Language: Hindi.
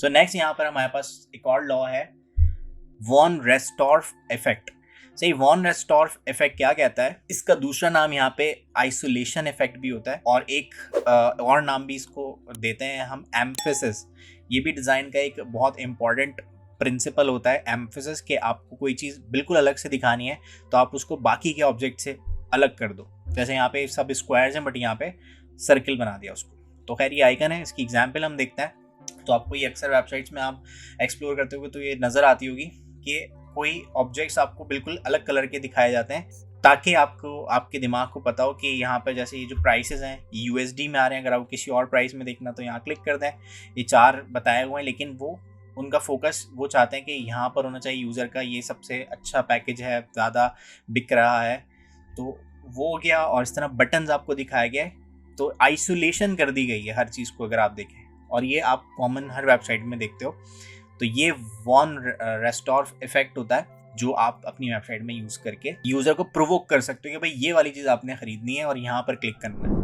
सो नेक्स्ट यहाँ पर हमारे पास एक और लॉ है, वॉन रेस्टॉर्फ इफेक्ट। सही, वॉन रेस्टॉर्फ इफेक्ट क्या कहता है? इसका दूसरा नाम यहाँ पे आइसोलेशन इफेक्ट भी होता है, और एक और नाम भी इसको देते हैं हम, एम्फेसिस। ये भी डिज़ाइन का एक बहुत इंपॉर्टेंट प्रिंसिपल होता है, एम्फेसिस, के आपको कोई चीज़ बिल्कुल अलग से दिखानी है तो आप उसको बाकी के ऑब्जेक्ट से अलग कर दो। जैसे यहाँ पे सब स्क्वायर्स हैं बट यहाँ पे सर्किल बना दिया उसको। तो खैर ये आइकन है, इसकी एग्जाम्पल हम देखते हैं। तो आपको ये अक्सर वेबसाइट्स में आप एक्सप्लोर करते हुए तो ये नज़र आती होगी कि कोई ऑब्जेक्ट्स आपको बिल्कुल अलग कलर के दिखाए जाते हैं, ताकि आपको, आपके दिमाग को पता हो कि यहाँ पर जैसे ये जो प्राइसेस हैं USD में आ रहे हैं, अगर आपको किसी और प्राइस में देखना तो यहाँ क्लिक कर दें। ये 4 बताए हुए हैं, लेकिन वो उनका फोकस वो चाहते हैं कि यहाँ पर होना चाहिए यूज़र का ये सबसे अच्छा पैकेज है, ज़्यादा बिक रहा है, तो वो गया। और इस तरह बटन्स आपको दिखाया गया है, तो आइसोलेशन कर दी गई है हर चीज़ को, अगर आप देखें, और ये आप कॉमन हर वेबसाइट में देखते हो। तो ये वॉन रेस्टॉर्फ इफेक्ट होता है, जो आप अपनी वेबसाइट में यूज़ करके यूज़र को प्रोवोक कर सकते हो कि भाई ये वाली चीज़ आपने खरीदनी है और यहाँ पर क्लिक करना है।